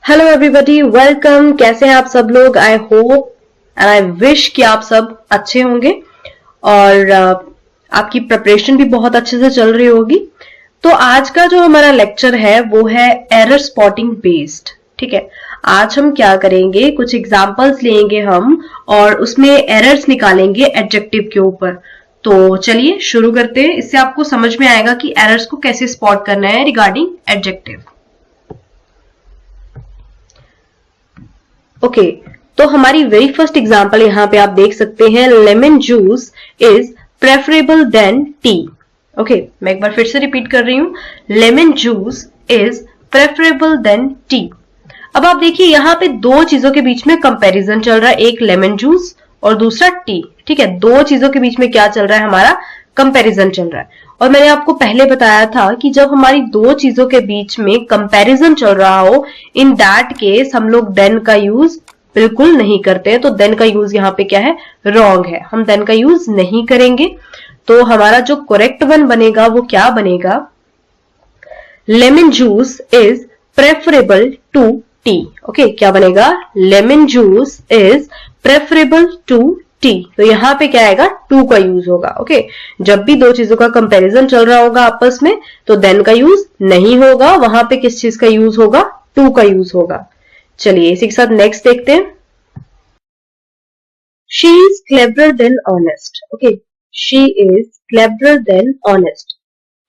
Hello everybody, welcome. कैसे हैं आप सब लोग? I hope and I wish कि आप सब अच्छे होंगे और आपकी प्रिपरेशन भी बहुत अच्छे से चल रही होगी। तो आज का जो हमारा लेक्चर है वो है एरर स्पॉटिंग बेस्ड। ठीक है, आज हम क्या करेंगे, कुछ एग्जांपल्स लेंगे हम और उसमें एरर्स निकालेंगे एडजेक्टिव के ऊपर। तो चलिए शुरू करते हैं। इससे आपको समझ में आएगा कि एरर्स को कैसे स्पॉट करना है रिगार्डिंग एडजेक्टिव। ओके, तो हमारी वेरी फर्स्ट एग्जांपल यहाँ पे आप देख सकते हैं, lemon juice is preferable than tea. Okay, मैं एक बार फिर से रिपीट कर रही हूं, lemon juice is preferable than tea. अब आप देखिए यहाँ पे दो चीजों के बीच में कंपैरिजन चल रहा है, एक लेमन जूस और दूसरा टी। ठीक है, दो चीजों के बीच में क्या चल रहा है, हमारा कंपैरिजन चल रहा है। और मैंने आपको पहले बताया था कि जब हमारी दो चीजों के बीच में कंपैरिजन चल रहा हो, इन दैट केस हम लोग देन का यूज बिल्कुल नहीं करते हैं। तो देन का यूज यहाँ पे क्या है, रॉन्ग है, हम देन का यूज नहीं करेंगे। तो हमारा जो करेक्ट वन बनेगा वो क्या बनेगा, lemon juice is preferable to tea. Okay, क्या बनेगा, lemon juice is preferable to tea. तो यहां पे क्या आएगा, टू का यूज होगा। ओके, जब भी दो चीजों का कंपैरिजन चल रहा होगा आपस में तो देन का यूज नहीं होगा, वहां पे किस चीज का यूज होगा, टू का यूज होगा। चलिए इसी के साथ नेक्स्ट देखते हैं। She is clever than honest. Okay, she is clever than honest.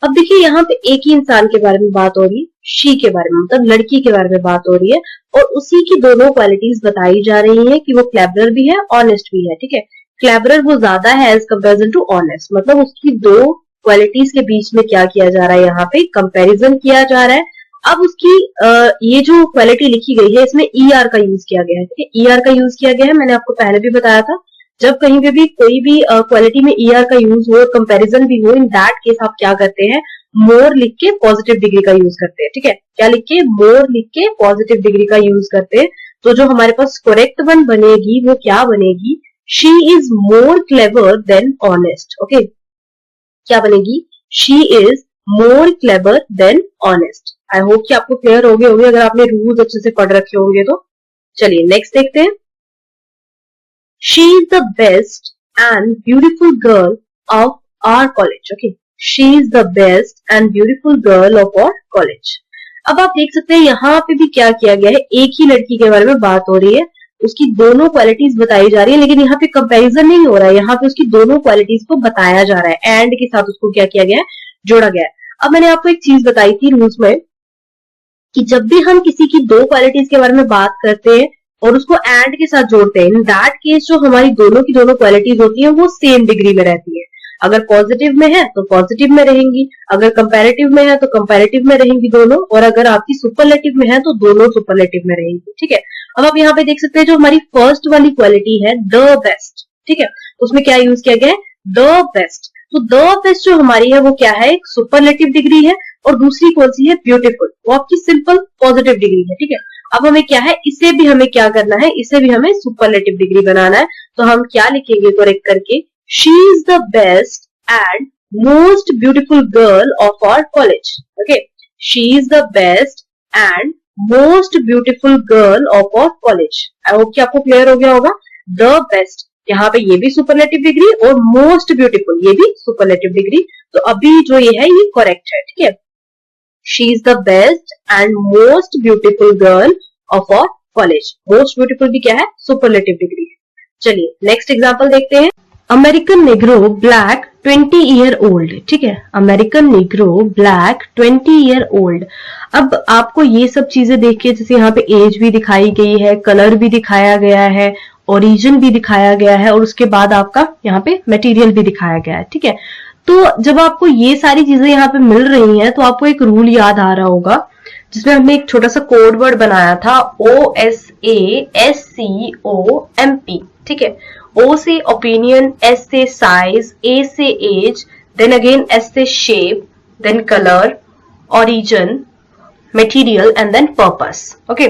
अब देखिए यहाँ पे एक ही इंसान के बारे में बात हो रही है, शी के बारे में, मतलब लड़की के बारे में बात हो रही है और उसी की दोनों क्वालिटीज बताई जा रही है कि वो क्लेवर भी है, ऑनेस्ट भी है। ठीक है, क्लेवर वो ज्यादा है एज कंपेरिजन टू ऑनेस्ट, मतलब उसकी दो क्वालिटीज के बीच में क्या किया जा रहा है, यहाँ पे कंपेरिजन किया जा रहा है। अब उसकी ये जो क्वालिटी लिखी गई है इसमें ER का यूज किया गया है। ठीक है, ER का यूज किया गया है, मैंने आपको पहले भी बताया था। जब कहीं पे भी कोई भी क्वालिटी में ER का यूज हो, कंपैरिजन भी हो, इन दैट केस आप क्या करते हैं, मोर लिख के पॉजिटिव डिग्री का यूज करते हैं। ठीक है, क्या लिख के, मोर लिख के पॉजिटिव डिग्री का यूज करते हैं। तो जो हमारे पास करेक्ट वन बनेगी वो क्या बनेगी, she is more clever than honest. Okay, क्या बनेगी, she is more clever than honest. I hope कि आपको क्लियर हो गए होंगे अगर आपने रूल्स अच्छे से पढ़ रखे होंगे तो। चलिए नेक्स्ट देखते हैं। She is the best and beautiful girl of our college. Okay, she is the best and beautiful girl of our college. अब आप देख सकते हैं यहाँ पे भी क्या किया गया है, एक ही लड़की के बारे में बात हो रही है, उसकी दोनों क्वालिटीज बताई जा रही है, लेकिन यहाँ पे कंपैरिजन नहीं हो रहा है, यहाँ पे उसकी दोनों क्वालिटीज को बताया जा रहा है, एंड के साथ उसको क्या किया गया है, जोड़ा गया है। अब मैंने आपको एक चीज बताई थी रूल्स में कि जब भी हम किसी की दो क्वालिटीज के बारे में बात करते हैं और उसको एंड के साथ जोड़ते हैं, इन दैट केस जो हमारी दोनों की दोनों क्वालिटीज होती है वो सेम डिग्री में रहती है। अगर पॉजिटिव में है तो पॉजिटिव में रहेंगी, अगर कंपैरेटिव में है तो कंपैरेटिव में रहेंगी दोनों, और अगर आपकी सुपरलेटिव में है तो दोनों सुपरलेटिव में रहेंगी। ठीक है, अब आप यहाँ पे देख सकते हैं जो हमारी फर्स्ट वाली क्वालिटी है द बेस्ट, ठीक है, उसमें क्या यूज किया गया है, द बेस्ट। तो द बेस्ट जो हमारी है वो क्या है, एक सुपरलेटिव डिग्री है, और दूसरी कौन सी है, ब्यूटीफुल, वो आपकी सिंपल पॉजिटिव डिग्री है। ठीक है, अब हमें क्या है, इसे भी हमें क्या करना है, इसे भी हमें सुपरलेटिव डिग्री बनाना है। तो हम क्या लिखेंगे करेक्ट करके, she is the best and most beautiful girl of our college. Okay, she is the best and most beautiful girl of our college. I hope कि आपको क्लियर हो गया होगा। द बेस्ट, यहाँ पे ये भी सुपरलेटिव डिग्री, और मोस्ट ब्यूटीफुल ये भी सुपरलेटिव डिग्री। तो अभी जो ये है ये करेक्ट है। ठीक है, she is the best and most beautiful girl of our college. most beautiful भी क्या है, superlative degree है। चलिए नेक्स्ट एग्जांपल देखते हैं। American Negro black 20 year old. ठीक है, American Negro black 20 year old. अब आपको ये सब चीजें देख के, जैसे यहाँ पे एज भी दिखाई गई है, कलर भी दिखाया गया है, ओरिजिन भी दिखाया गया है, और उसके बाद आपका यहाँ पे मटेरियल भी दिखाया गया है। ठीक है, तो जब आपको ये सारी चीजें यहाँ पे मिल रही हैं तो आपको एक रूल याद आ रहा होगा जिसमें हमने एक छोटा सा कोड वर्ड बनाया था, OSASCOMP। ठीक है, O से ओपिनियन, S से साइज, A से एज, देन अगेन S से shape, then colour, origin, material and then purpose. Okay,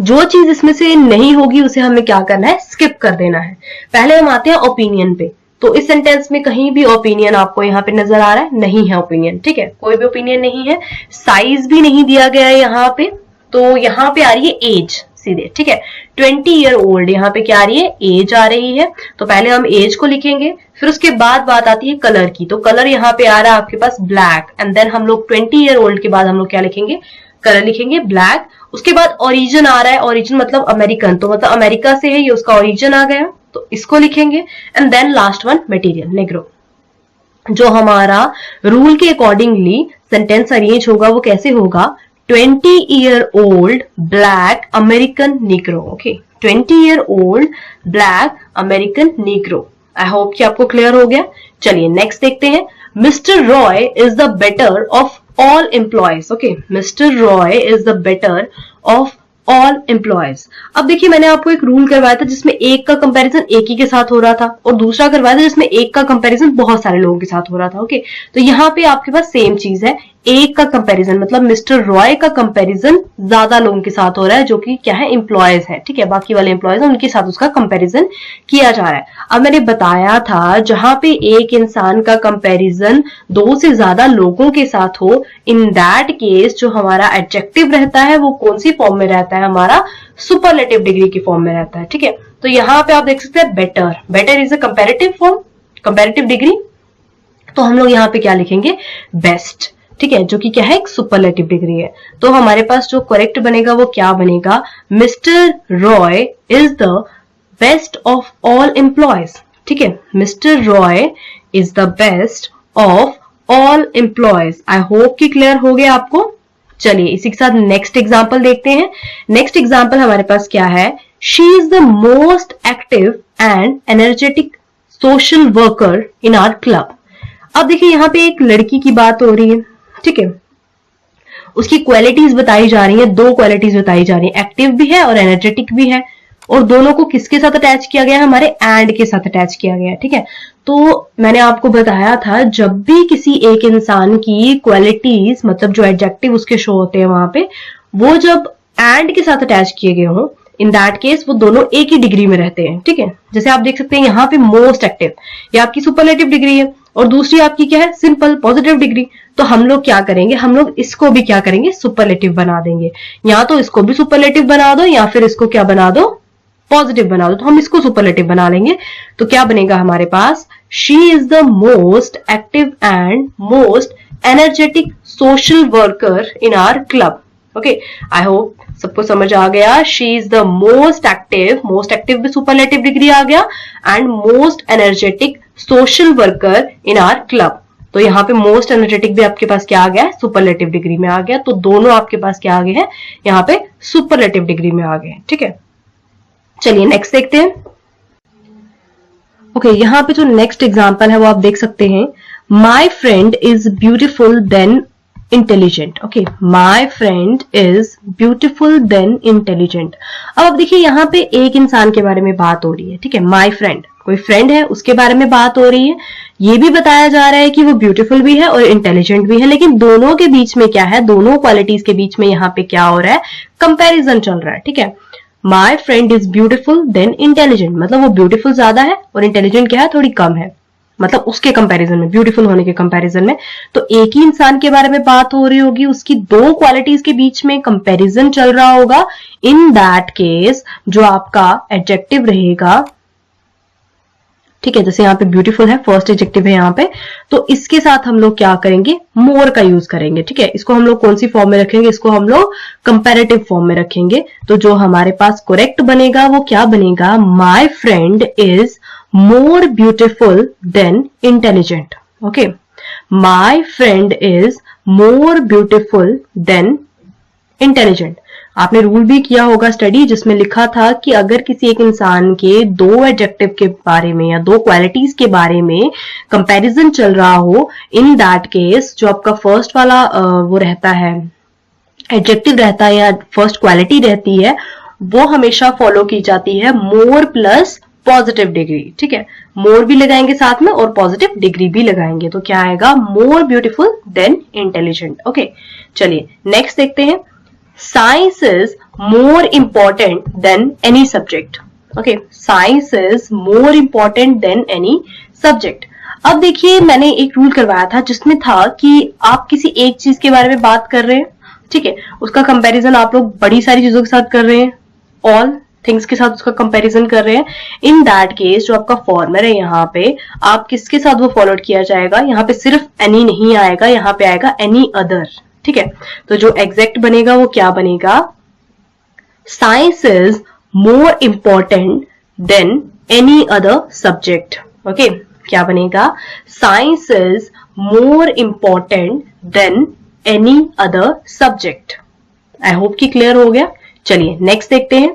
जो चीज इसमें से नहीं होगी उसे हमें क्या करना है, स्किप कर देना है। पहले हम आते हैं ओपिनियन पे। तो इस सेंटेंस में कहीं भी ओपिनियन आपको यहाँ पे नजर आ रहा है, नहीं है ओपिनियन। ठीक है, कोई भी ओपिनियन नहीं है, साइज भी नहीं दिया गया है यहाँ पे, तो यहाँ पे आ रही है एज सीधे, ठीक है। 20 ईयर ओल्ड, यहाँ पे क्या आ रही है, एज आ रही है। तो पहले हम एज को लिखेंगे, फिर उसके बाद बात आती है कलर की। तो कलर यहाँ पे आ रहा है आपके पास ब्लैक, एंड देन हम लोग 20 ईयर ओल्ड के बाद हम लोग क्या लिखेंगे, कलर लिखेंगे ब्लैक। उसके बाद ओरिजिन आ रहा है, ओरिजिन मतलब अमेरिकन, तो मतलब अमेरिका से है, ये उसका ओरिजिन आ गया, तो इसको लिखेंगे। And then last one material, नेग्रो। जो हमारा रूल के अकॉर्डिंगली सेंटेंस अरेंज होगा वो कैसे होगा, 20 year old black American Negro. Okay, 20 year old black American Negro. आई होप कि आपको क्लियर हो गया। चलिए नेक्स्ट देखते हैं। Mister Roy is the better of all employees. Okay, mister Roy is the better of all employees. अब देखिए मैंने आपको एक रूल करवाया था जिसमें एक का कंपैरिजन एक ही के साथ हो रहा था, और दूसरा करवाया था जिसमें एक का कंपैरिजन बहुत सारे लोगों के साथ हो रहा था। ओके, तो यहाँ पे आपके पास सेम चीज है, एक का कंपैरिजन मतलब मिस्टर रॉय का कंपैरिजन ज्यादा लोगों के साथ हो रहा है, जो कि क्या है, एम्प्लॉयज है, ठीक है। बाकी वाले एम्प्लॉयज है उनके साथ उसका कंपैरिजन किया जा रहा है। अब मैंने बताया था जहां पे एक इंसान का कंपैरिजन दो से ज्यादा लोगों के साथ हो, इन दैट केस जो हमारा एडजेक्टिव रहता है वो कौन सी फॉर्म में रहता है, हमारा सुपरलेटिव डिग्री की फॉर्म में रहता है, ठीक है। तो यहाँ पे आप देख सकते हैं better, better is a comparative form, comparative degree. तो हम लोग यहाँ पे क्या लिखेंगे, बेस्ट, ठीक है, जो कि क्या है, एक सुपरलेटिव डिग्री है। तो हमारे पास जो करेक्ट बनेगा वो क्या बनेगा, mister Roy is the best of all employees, ठीक है। Mister Roy is the best of all employees. I hope कि क्लियर हो गया आपको। चलिए इसी के साथ नेक्स्ट एग्जाम्पल देखते हैं। नेक्स्ट एग्जाम्पल हमारे पास क्या है, she is the most active and energetic social worker in our club. अब देखिए यहाँ पे एक लड़की की बात हो रही है, ठीक है। उसकी क्वालिटीज बताई जा रही है, दो क्वालिटीज बताई जा रही है, एक्टिव भी है और एनर्जेटिक भी है, और दोनों को किसके साथ अटैच किया गया है, हमारे एंड के साथ अटैच किया गया है, ठीक है। तो मैंने आपको बताया था जब भी किसी एक इंसान की क्वालिटीज मतलब जो एडजेक्टिव उसके शो होते हैं वहां पे, वो जब एंड के साथ अटैच किए गए हों, इन दैट केस वो दोनों एक ही डिग्री में रहते हैं, ठीक है। जैसे आप देख सकते हैं यहाँ पे मोस्ट एक्टिव, ये आपकी सुपरलेटिव डिग्री है, और दूसरी आपकी क्या है, सिंपल पॉजिटिव डिग्री। तो हम लोग क्या करेंगे, हम लोग इसको भी क्या करेंगे, सुपरलेटिव बना देंगे। या तो इसको भी सुपरलेटिव बना दो, या फिर इसको क्या बना दो, पॉजिटिव बना दो। तो हम इसको सुपरलेटिव बना लेंगे। तो क्या बनेगा हमारे पास, she is the most active and most energetic social worker in our club. Okay, I hope सबको समझ आ गया। She is the most active भी सुपरलेटिव डिग्री आ गया, and most energetic social worker in our club. तो यहाँ पे मोस्ट एनर्जेटिक भी आपके पास क्या आ गया है, सुपरलेटिव डिग्री में आ गया। तो दोनों आपके पास क्या आ गए हैं, यहाँ पे सुपरलेटिव डिग्री में आ गए, ठीक है। चलिए नेक्स्ट देखते हैं। ओके, यहाँ पे जो नेक्स्ट एग्जाम्पल है वो आप देख सकते हैं, my friend is beautiful then intelligent. Okay, my friend is beautiful then intelligent. अब आप देखिए यहाँ पे एक इंसान के बारे में बात हो रही है, ठीक है। माई फ्रेंड, कोई फ्रेंड है उसके बारे में बात हो रही है। ये भी बताया जा रहा है कि वो ब्यूटीफुल भी है और इंटेलिजेंट भी है, लेकिन दोनों के बीच में क्या है, दोनों क्वालिटीज के बीच में यहाँ पे क्या हो रहा है, कंपैरिजन चल रहा है, ठीक है। My friend is beautiful then intelligent, मतलब वो ब्यूटीफुल ज्यादा है और इंटेलिजेंट क्या है, थोड़ी कम है, मतलब उसके कंपैरिजन में, ब्यूटीफुल होने के कंपैरिजन में। तो एक ही इंसान के बारे में बात हो रही होगी, उसकी दो क्वालिटीज के बीच में कंपैरिजन चल रहा होगा। इन दैट केस जो आपका एडजेक्टिव रहेगा, ठीक है, जैसे यहाँ पे ब्यूटीफुल है, फर्स्ट एडजेक्टिव है यहाँ पे, तो इसके साथ हम लोग क्या करेंगे, मोर का यूज करेंगे, ठीक है। इसको हम लोग कौन सी फॉर्म में रखेंगे, इसको हम लोग कंपैरेटिव फॉर्म में रखेंगे। तो जो हमारे पास करेक्ट बनेगा वो क्या बनेगा, my friend is more beautiful then intelligent. Okay, my friend is more beautiful then intelligent. आपने रूल भी किया होगा स्टडी, जिसमें लिखा था कि अगर किसी एक इंसान के दो एडजेक्टिव के बारे में या दो क्वालिटीज के बारे में कंपैरिजन चल रहा हो, इन दैट केस जो आपका फर्स्ट वाला वो रहता है, एडजेक्टिव रहता है या फर्स्ट क्वालिटी रहती है, वो हमेशा फॉलो की जाती है मोर प्लस पॉजिटिव डिग्री, ठीक है। मोर भी लगाएंगे साथ में और पॉजिटिव डिग्री भी लगाएंगे, तो क्या आएगा, more beautiful then intelligent. Okay, चलिए नेक्स्ट देखते हैं। Science is more important than any subject. Okay, science is more important than any subject. अब देखिए मैंने एक रूल करवाया था जिसमें था कि आप किसी एक चीज के बारे में बात कर रहे हैं, ठीक है, उसका कंपैरिजन आप लोग बड़ी सारी चीजों के साथ कर रहे हैं, ऑल थिंग्स के साथ उसका कंपैरिजन कर रहे हैं। इन दैट केस जो आपका फॉर्मर है यहाँ पे, आप किसके साथ वो फॉलोड किया जाएगा, यहाँ पे सिर्फ एनी नहीं आएगा, यहाँ पे आएगा एनी अदर। ठीक है, तो जो एग्जैक्ट बनेगा वो क्या बनेगा, science is more important than any other subject. Okay, क्या बनेगा, science is more important than any other subject. I hope कि क्लियर हो गया। चलिए नेक्स्ट देखते हैं।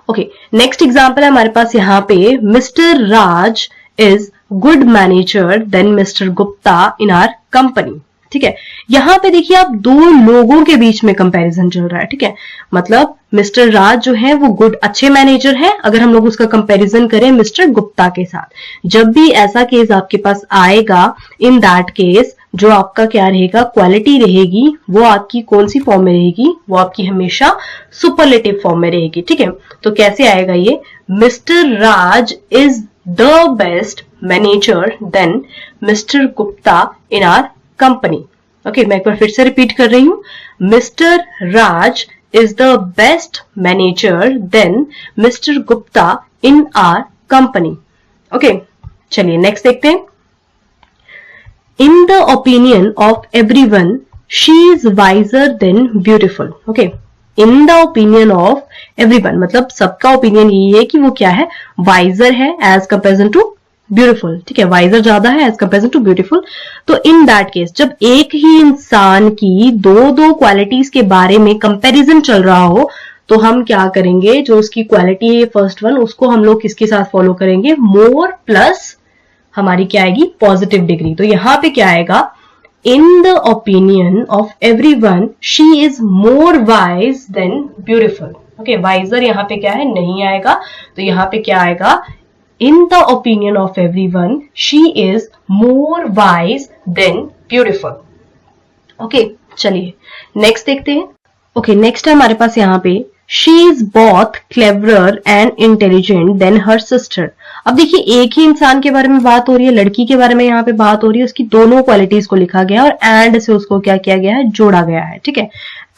ओके, नेक्स्ट एग्जांपल है हमारे पास यहाँ पे, mister Raj is good manager than mister Gupta in our company. ठीक है, यहां पे देखिए आप दो लोगों के बीच में कंपैरिजन चल रहा है। ठीक है, मतलब मिस्टर राज जो है वो गुड अच्छे मैनेजर है, अगर हम लोग उसका कंपैरिजन करें मिस्टर गुप्ता के साथ। जब भी ऐसा केस आपके पास आएगा, इन दैट केस जो आपका क्या रहेगा, क्वालिटी रहेगी, वो आपकी कौन सी फॉर्म में रहेगी, वो आपकी हमेशा सुपरलेटिव फॉर्म में रहेगी। ठीक है, तो कैसे आएगा ये, mister Raj is the best manager than mister Gupta in our company. Okay, मैं एक बार फिर से रिपीट कर रही हूं, mister Raj is the best manager than mister Gupta in our company. Okay, चलिए नेक्स्ट देखते हैं। In the opinion of everyone she is wiser than beautiful. Okay, in the opinion of everyone मतलब सबका ओपिनियन यही है कि वो क्या है, वाइजर है एज कंपेरिजन टू ब्यूटीफुल। ठीक है, वाइजर ज्यादा है एज कंपेरिजन टू ब्यूटीफुल। तो इन दैट केस जब एक ही इंसान की दो दो क्वालिटीज के बारे में कंपैरिजन चल रहा हो, तो हम क्या करेंगे, जो उसकी क्वालिटी है फर्स्ट वन, उसको हम लोग किसके साथ फॉलो करेंगे, मोर प्लस हमारी क्या आएगी, पॉजिटिव डिग्री। तो यहां पे क्या आएगा, in the opinion of everyone she is more wise than beautiful. Okay, wiser यहाँ पे क्या है, नहीं आएगा, तो यहाँ पे क्या आएगा, in the opinion of everyone she is more wise than beautiful। Okay, चलिए नेक्स्ट देखते हैं। ओके, नेक्स्ट है हमारे पास यहाँ पे, she is both cleverer and intelligent than her sister। अब देखिए एक ही इंसान के बारे में बात हो रही है, लड़की के बारे में यहाँ पे बात हो रही है, उसकी दोनों क्वालिटीज को लिखा गया और एंड से उसको क्या किया गया है, जोड़ा गया है। ठीक है,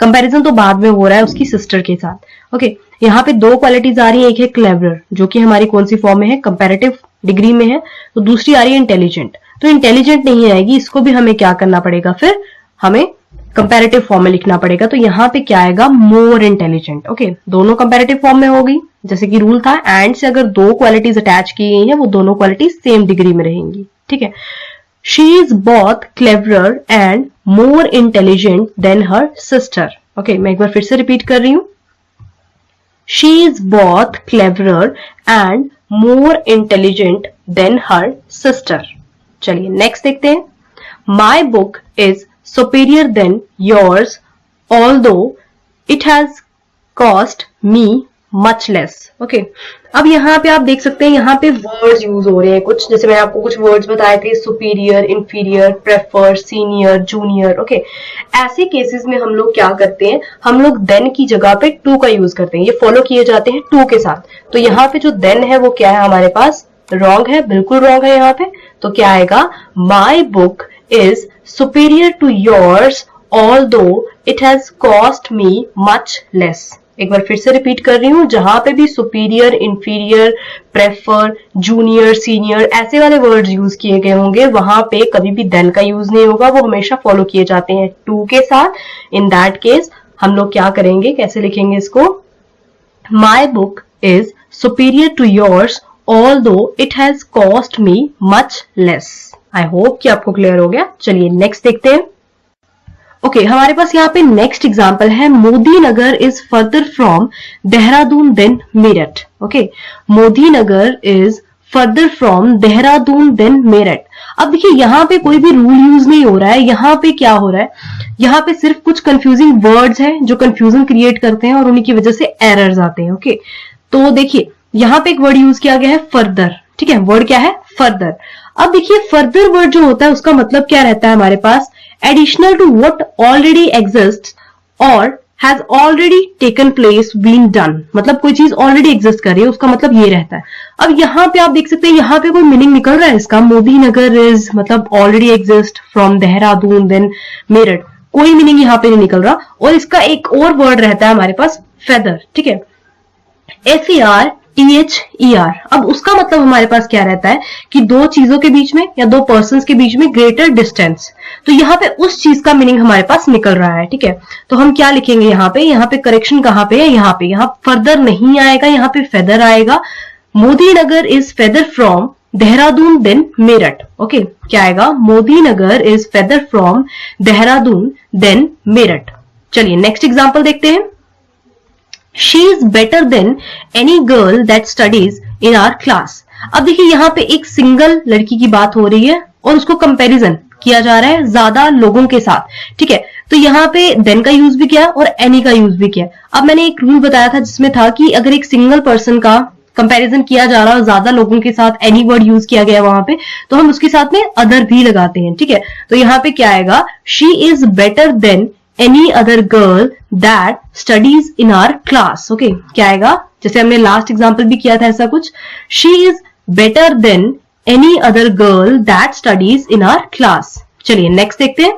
कंपैरिजन तो बाद में हो रहा है उसकी सिस्टर के साथ। ओके, यहाँ पे दो क्वालिटीज आ रही है, एक है क्लेवर जो कि हमारी कौन सी फॉर्म में है, कंपैरेटिव डिग्री में है, तो दूसरी आ रही है इंटेलिजेंट। तो इंटेलिजेंट नहीं आएगी, इसको भी हमें क्या करना पड़ेगा, फिर हमें कंपैरेटिव फॉर्म में लिखना पड़ेगा। तो यहाँ पे क्या आएगा, मोर इंटेलिजेंट। ओके, दोनों कंपैरेटिव फॉर्म में होगी, जैसे कि रूल था एंड से अगर दो क्वालिटीज अटैच की गई है वो दोनों क्वालिटीज सेम डिग्री में रहेंगी। ठीक है, she is both cleverer and more intelligent then her sister. Okay, मैं एक बार फिर से रिपीट कर रही हूं, she is both cleverer and more intelligent than her sister। चलिए नेक्स्ट देखते हैं। My book is superior than yours although it has cost me much less। Okay, अब यहाँ पे आप देख सकते हैं, यहाँ पे वर्ड्स यूज हो रहे हैं कुछ, जैसे मैंने आपको कुछ वर्ड्स बताए थे, superior, inferior, prefer, senior, junior. Okay, ऐसे केसेस में हम लोग क्या करते हैं, हम लोग देन की जगह पे टू का यूज करते हैं, ये फॉलो किए जाते हैं टू के साथ। तो यहाँ पे जो देन है वो क्या है हमारे पास, रॉन्ग है, बिल्कुल रॉन्ग है यहाँ पे। तो क्या आएगा, my book is superior to yours although it has cost me much less. एक बार फिर से रिपीट कर रही हूं, जहां पे भी superior, inferior, prefer, junior, senior ऐसे वाले वर्ड्स यूज किए गए होंगे, वहां पे कभी भी देन का यूज नहीं होगा, वो हमेशा फॉलो किए जाते हैं टू के साथ। इन दैट केस हम लोग क्या करेंगे, कैसे लिखेंगे इसको, my book is superior to yours although it has cost me much less. I hope कि आपको क्लियर हो गया। चलिए नेक्स्ट देखते हैं। ओके, हमारे पास यहाँ पे नेक्स्ट एग्जांपल है, मोदी नगर is further from Dehradun than Meerut. Okay, Modi Nagar is further from Dehradun than Meerut. अब देखिए यहाँ पे कोई भी रूल यूज नहीं हो रहा है, यहाँ पे क्या हो रहा है, यहाँ पे सिर्फ कुछ कंफ्यूजिंग वर्ड्स हैं जो कंफ्यूजन क्रिएट करते हैं और उन्हीं की वजह से एरर्स आते हैं। ओके, तो देखिए यहाँ पे एक वर्ड यूज किया गया है फर्दर। ठीक है, वर्ड क्या है, फर्दर। अब देखिए फर्दर वर्ड जो होता है उसका मतलब क्या रहता है हमारे पास, additional to what already exists or has already taken place been done। मतलब कोई चीज ऑलरेडी एग्जिस्ट कर रही है, उसका मतलब ये रहता है। अब यहाँ पे आप देख सकते हैं, यहाँ पे कोई मीनिंग निकल रहा है इसका, मोदी नगर इज मतलब already exist from Dehradun than Meerut. कोई मीनिंग यहाँ पे नहीं निकल रहा। और इसका एक और वर्ड रहता है हमारे पास फेदर, ठीक है, FERTHER। अब उसका मतलब हमारे पास क्या रहता है कि दो चीजों के बीच में या दो पर्संस के बीच में ग्रेटर डिस्टेंस, तो यहाँ पे उस चीज का मीनिंग हमारे पास निकल रहा है, ठीक है। तो हम क्या लिखेंगे यहाँ पे करेक्शन कहाँ पे है, यहाँ पे, यहाँ फर्दर नहीं आएगा, यहाँ पे फेदर आएगा। मोदी नगर is further from Dehradun than Meerut. Okay, क्या आएगा, मोदी नगर is further from Dehradun than Meerut. चलिए नेक्स्ट एग्जांपल देखते हैं। She is better than any girl that studies in our class. अब देखिए यहाँ पे एक सिंगल लड़की की बात हो रही है और उसको कंपैरिजन किया जा रहा है ज्यादा लोगों के साथ, ठीक है। तो यहाँ पे देन का यूज भी किया और एनी का यूज भी किया। अब मैंने एक रूल बताया था जिसमें था कि अगर एक सिंगल पर्सन का कंपैरिजन किया जा रहा है और ज्यादा लोगों के साथ एनी वर्ड यूज किया गया वहां पे, तो हम उसके साथ में अदर भी लगाते हैं, ठीक है। तो यहाँ पे क्या आएगा, she is better than any other girl that studies in our class. Okay, क्या आएगा, जैसे हमने लास्ट एग्जांपल भी किया था ऐसा कुछ, she is better than any other girl that studies in our class. चलिए नेक्स्ट देखते हैं।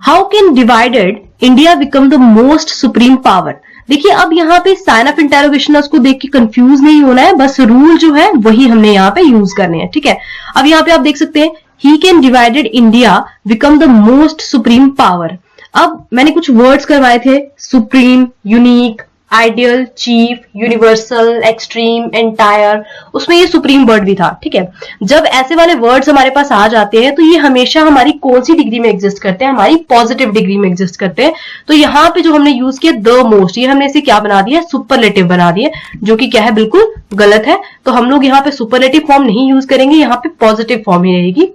How can divided India become the most supreme power. देखिए अब यहाँ पे साइन ऑफ इंटेरोगेशन है, उसको देख के कंफ्यूज नहीं होना है, बस रूल जो है वही हमने यहाँ पे यूज करने हैं, ठीक है। अब यहाँ पे आप देख सकते हैं, he can divided India become the most supreme power. अब मैंने कुछ वर्ड्स करवाए थे, supreme, unique, ideal, chief, universal, extreme, entire, उसमें ये सुप्रीम वर्ड भी था, ठीक है। जब ऐसे वाले वर्ड्स हमारे पास आ जाते हैं तो ये हमेशा हमारी कौन सी डिग्री में एग्जिस्ट करते हैं, हमारी पॉजिटिव डिग्री में एग्जिस्ट करते हैं। तो यहाँ पे जो हमने यूज किया द मोस्ट, ये हमने इसे क्या बना दिया, सुपरलेटिव बना दिया, जो कि क्या है, बिल्कुल गलत है। तो हम लोग यहाँ पे सुपरलेटिव फॉर्म नहीं यूज करेंगे, यहाँ पे पॉजिटिव फॉर्म ही रहेगी।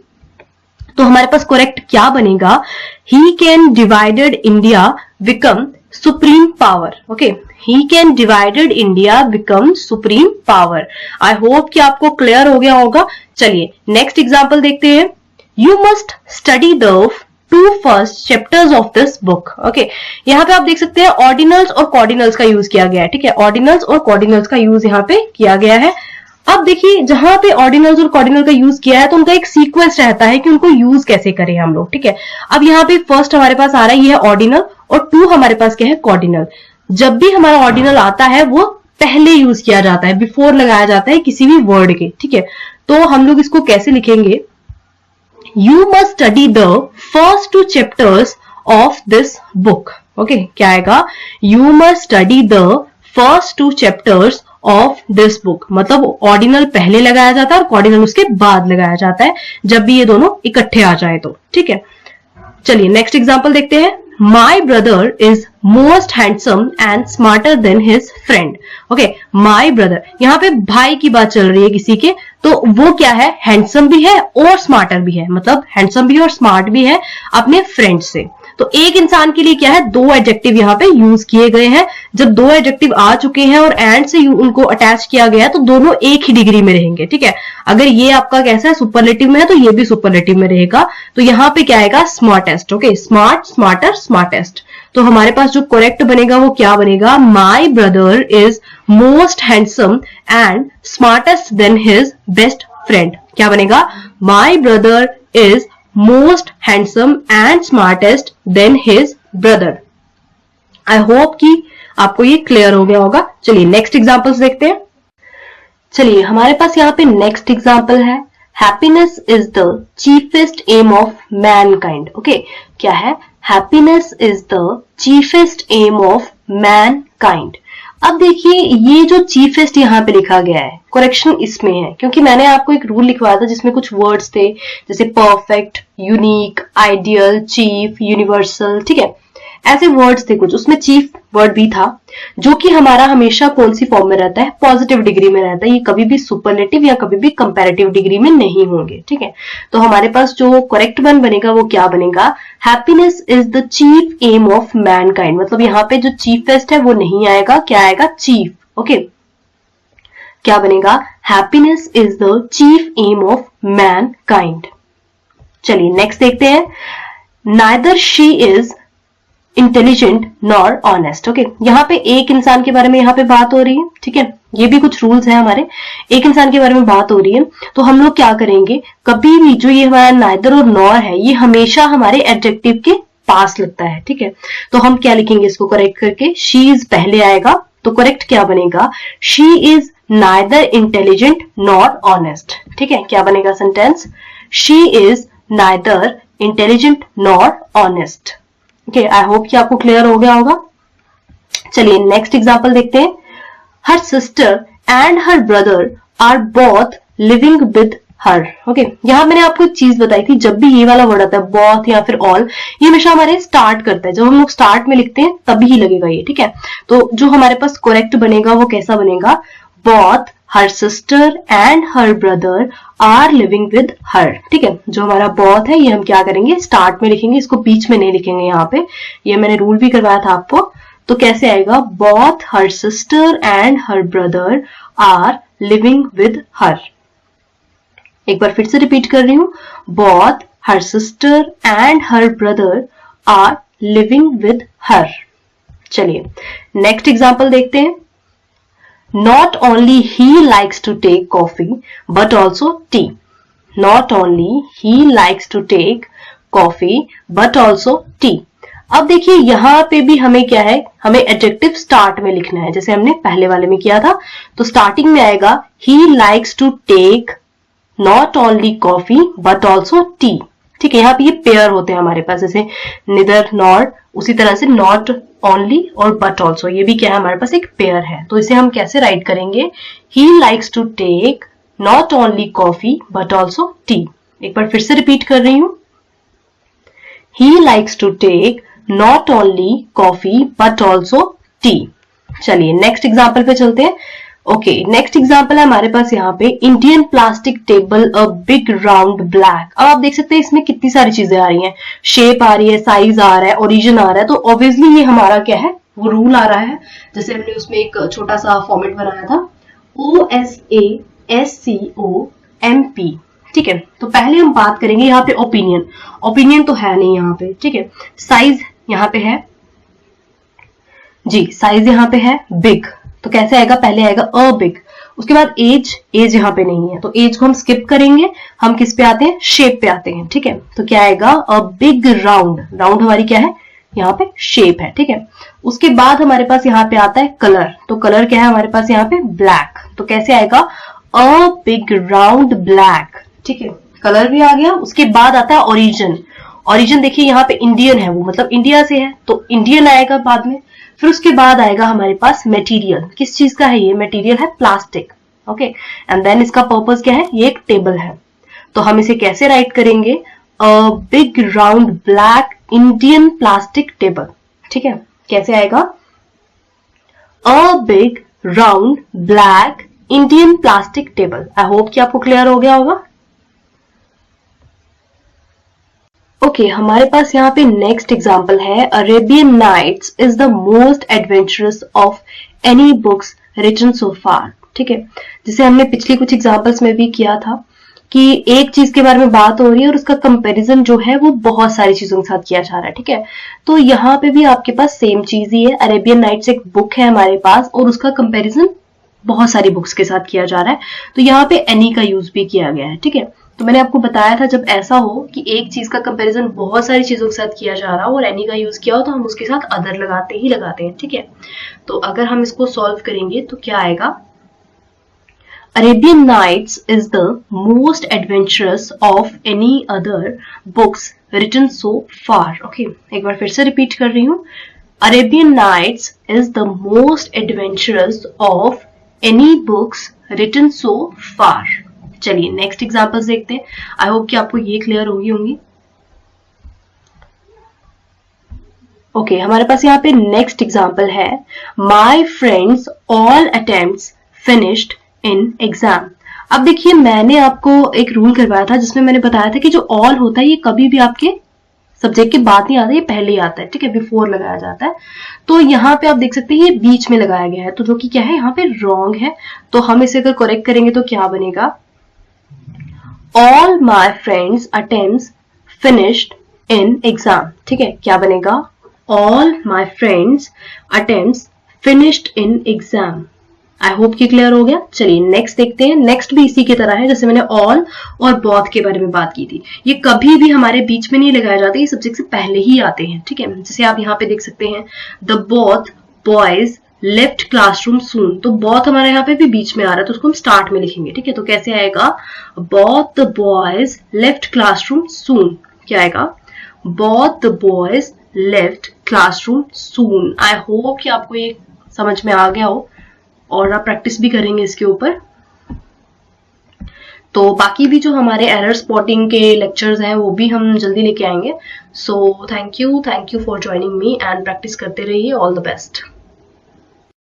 तो हमारे पास करेक्ट क्या बनेगा, he can divided India become supreme power. Okay, he can divided India become supreme power. I hope कि आपको क्लियर हो गया होगा। चलिए नेक्स्ट एग्जांपल देखते हैं। You must study the 2 first chapters of this book. Okay, यहाँ पे आप देख सकते हैं ऑर्डिनल्स और कॉर्डिनल्स का यूज किया गया है, ठीक है। ऑर्डिनल्स और कॉर्डिनल्स का यूज यहाँ पे किया गया है। अब देखिए जहां पे ऑर्डिनल्स और कॉर्डिनल का यूज किया है तो उनका एक सीक्वेंस रहता है कि उनको यूज कैसे करें हम लोग, ठीक है। अब यहाँ पे फर्स्ट हमारे पास आ रहा है ये है ऑर्डिनल और 2 हमारे पास क्या है, कॉर्डिनल। जब भी हमारा ऑर्डिनल आता है वो पहले यूज किया जाता है, बिफोर लगाया जाता है किसी भी वर्ड के, ठीक है। तो हम लोग इसको कैसे लिखेंगे, you must study the first 2 chapters of this book. Okay, क्या आएगा, you must study the first 2 chapters of this book. मतलब ऑर्डिनल पहले लगाया जाता है और कॉर्डिनल उसके बाद लगाया जाता है जब भी ये दोनों इकट्ठे आ जाए तो, ठीक है। चलिए नेक्स्ट एग्जांपल देखते हैं। माई brother is most handsome and smarter than his friend. Okay, my brother, यहाँ पे भाई की बात चल रही है किसी के, तो वो क्या है, हैंडसम भी है और स्मार्टर भी है, मतलब हैंडसम भी है और स्मार्ट भी है अपने फ्रेंड से। तो एक इंसान के लिए क्या है, 2 एडजेक्टिव यहाँ पे यूज किए गए हैं। जब 2 एडजेक्टिव आ चुके हैं और एंड से उनको अटैच किया गया तो दोनों एक ही डिग्री में रहेंगे, ठीक है। अगर ये आपका कैसा है, सुपरलेटिव में है, तो ये भी सुपरलेटिव में रहेगा। तो यहाँ पे क्या आएगा, smartest. Okay, smart, smarter, smartest. तो हमारे पास जो करेक्ट बनेगा वो क्या बनेगा, my brother is most handsome and smartest than his best friend. क्या बनेगा, my brother is most handsome and smartest than his brother. I hope कि आपको ये क्लियर हो गया होगा। चलिए नेक्स्ट एग्जांपल्स देखते हैं। चलिए हमारे पास यहाँ पे नेक्स्ट एग्जांपल है, happiness is the chiefest aim of mankind. Okay, क्या है, happiness is the chiefest aim of mankind. अब देखिए ये जो चीफेस्ट यहाँ पे लिखा गया है, करेक्शन इसमें है क्योंकि मैंने आपको एक रूल लिखवाया था जिसमें कुछ वर्ड्स थे जैसे perfect, unique, ideal, chief, universal, ठीक है, ऐसे वर्ड्स थे कुछ, उसमें चीफ वर्ड भी था जो कि हमारा हमेशा कौन सी फॉर्म में रहता है, पॉजिटिव डिग्री में रहता है। ये कभी भी सुपरलेटिव या कभी भी कंपैरेटिव डिग्री में नहीं होंगे, ठीक है। तो हमारे पास जो करेक्ट वन बनेगा वो क्या बनेगा, happiness is the chief aim of mankind. मतलब यहाँ पे जो चीफेस्ट है वो नहीं आएगा, क्या आएगा, चीफ। ओके, क्या बनेगा, happiness is the chief aim of mankind. चलिए नेक्स्ट देखते हैं। Neither she is intelligent nor honest. Okay, यहाँ पे एक इंसान के बारे में यहाँ पे बात हो रही है, ठीक है, ये भी कुछ रूल्स है हमारे। एक इंसान के बारे में बात हो रही है तो हम लोग क्या करेंगे, कभी भी जो ये हमारा नाइदर और नॉर है ये हमेशा हमारे एडजेक्टिव के पास लगता है, ठीक है। तो हम क्या लिखेंगे इसको करेक्ट करके, शी इज पहले आएगा तो करेक्ट क्या बनेगा, she is neither intelligent nor honest, ठीक है। क्या बनेगा sentence, she is neither intelligent nor honest. Okay, I hope कि आपको क्लियर हो गया होगा। चलिए नेक्स्ट एग्जांपल देखते हैं। Her sister and her brother are both living with her. Okay, यहां मैंने आपको एक चीज बताई थी, जब भी ये वाला वर्ड आता है बोथ या फिर ऑल, ये हमेशा हमारे स्टार्ट करता है, जब हम लोग स्टार्ट में लिखते हैं तभी ही लगेगा ये, ठीक है। तो जो हमारे पास करेक्ट बनेगा वो कैसा बनेगा, both her sister and her brother are living with her, ठीक है। जो हमारा बोथ है ये हम क्या करेंगे, स्टार्ट में लिखेंगे, इसको बीच में नहीं लिखेंगे यहाँ पे, ये मैंने रूल भी करवाया था आपको। तो कैसे आएगा, both her sister and her brother are living with her. एक बार फिर से रिपीट कर रही हूं, both her sister and her brother are living with her. चलिए नेक्स्ट एग्जांपल देखते हैं। Not only he likes to take coffee, but also tea. Not only he likes to take coffee, but also tea. अब देखिए यहाँ पे भी हमें क्या है, हमें एडजेक्टिव स्टार्ट में लिखना है, जैसे हमने पहले वाले में किया था। तो स्टार्टिंग में आएगा he likes to take not only coffee but also tea, ठीक है। यहाँ पे ये पेयर होते हैं हमारे पास, जैसे निदर नॉर, उसी तरह से नॉट ओनली और बट ऑल्सो, ये भी क्या है हमारे पास एक पेयर है। तो इसे हम कैसे राइट करेंगे, he likes to take not only coffee but also tea. एक बार फिर से रिपीट कर रही हूं, he likes to take not only coffee but also tea. चलिए नेक्स्ट एग्जाम्पल पे चलते हैं। ओके, नेक्स्ट एग्जाम्पल है हमारे पास यहाँ पे, Indian plastic table a big round black. अब आप देख सकते हैं इसमें कितनी सारी चीजें आ रही हैं, शेप आ रही है, साइज आ रहा है, ओरिजिन आ रहा है। तो ऑब्वियसली ये हमारा क्या है, वो रूल आ रहा है। जैसे हमने उसमें एक छोटा सा फॉर्मेट बनाया था, OSASCOMP, ठीक है। तो पहले हम बात करेंगे यहाँ पे ओपिनियन, ओपिनियन तो है नहीं यहाँ पे, ठीक है। साइज यहाँ पे है जी, साइज यहाँ पे है बिग, तो कैसे आएगा, पहले आएगा अ बिग, उसके बाद एज, एज यहाँ पे नहीं है तो एज को हम स्किप करेंगे, हम किस पे आते हैं, शेप पे आते हैं, ठीक है। तो क्या आएगा, अ बिग राउंड, राउंड हमारी क्या है यहाँ पे, शेप है, ठीक है। उसके बाद हमारे पास यहाँ पे आता है कलर, तो कलर क्या है हमारे पास यहाँ पे, ब्लैक, तो कैसे आएगा, अ बिग राउंड ब्लैक, ठीक है, कलर भी आ गया। उसके बाद आता है ओरिजिन, ओरिजिन देखिए यहाँ पे इंडियन है, वो मतलब इंडिया से है तो इंडियन आएगा बाद में। फिर उसके बाद आएगा हमारे पास मटेरियल, किस चीज का है ये, मटेरियल है प्लास्टिक, ओके। एंड देन इसका पर्पस क्या है, ये एक टेबल है, तो हम इसे कैसे राइट करेंगे, a big round black Indian plastic table, ठीक है। कैसे आएगा, a big round black Indian plastic table. I hope कि आपको क्लियर हो गया होगा। ओके, हमारे पास यहाँ पे नेक्स्ट एग्जाम्पल है, Arabian Nights is the most adventurous of any books written so far, ठीक है। जिसे हमने पिछली कुछ एग्जाम्पल्स में भी किया था कि एक चीज के बारे में बात हो रही है और उसका कंपैरिजन जो है वो बहुत सारी चीजों के साथ किया जा रहा है, ठीक है। तो यहाँ पे भी आपके पास सेम चीज ही है, अरेबियन नाइट्स एक बुक है हमारे पास और उसका कंपैरिजन बहुत सारी बुक्स के साथ किया जा रहा है, तो यहाँ पे एनी का यूज भी किया गया है, ठीक है। तो मैंने आपको बताया था जब ऐसा हो कि एक चीज का कंपैरिजन बहुत सारी चीजों के साथ किया जा रहा हो और एनी का यूज किया हो तो हम उसके साथ अदर लगाते ही लगाते हैं, ठीक है। तो अगर हम इसको सॉल्व करेंगे तो क्या आएगा, Arabian Nights is the most adventurous of any other books written so far. Okay, एक बार फिर से रिपीट कर रही हूँ, Arabian Nights is the most adventurous of any books written so far. चलिए नेक्स्ट एग्जांपल्स देखते हैं, आई होप कि आपको ये क्लियर होगी होंगी। ओके, हमारे पास यहाँ पे नेक्स्ट एग्जांपल है, my friends all attempts finished in exam. अब देखिए मैंने आपको एक रूल करवाया था जिसमें मैंने बताया था कि जो ऑल होता है ये कभी भी आपके सब्जेक्ट के बाद नहीं आता, ये पहले ही आता है, ठीक है, बिफोर लगाया जाता है। तो यहाँ पे आप देख सकते हैं ये बीच में लगाया गया है, तो जो कि क्या है यहाँ पे रॉन्ग है। तो हम इसे अगर करेक्ट करेंगे तो क्या बनेगा, all my friends attempts finished in exam, ठीक है। क्या बनेगा, all my friends attempts finished in exam. I hope कि क्लियर हो गया। चलिए नेक्स्ट देखते हैं। नेक्स्ट भी इसी की तरह है, जैसे मैंने ऑल और बोथ के बारे में बात की थी। ये कभी भी हमारे बीच में नहीं लगाए जाते, ये सब्जेक्ट से पहले ही आते हैं, ठीक है। जैसे आप यहाँ पे देख सकते हैं, the both boys left classroom soon, तो बोथ हमारे यहाँ पे भी बीच में आ रहा है, तो उसको हम स्टार्ट में लिखेंगे, ठीक है। तो कैसे आएगा, both the boys left classroom soon, क्या आएगा, both the boys left classroom soon. I hope कि आपको ये समझ में आ गया हो और आप प्रैक्टिस भी करेंगे इसके ऊपर। तो बाकी भी जो हमारे एरर स्पॉटिंग के लेक्चर्स हैं वो भी हम जल्दी लेके आएंगे। So thank you for joining me and practice करते रहिए। All the best.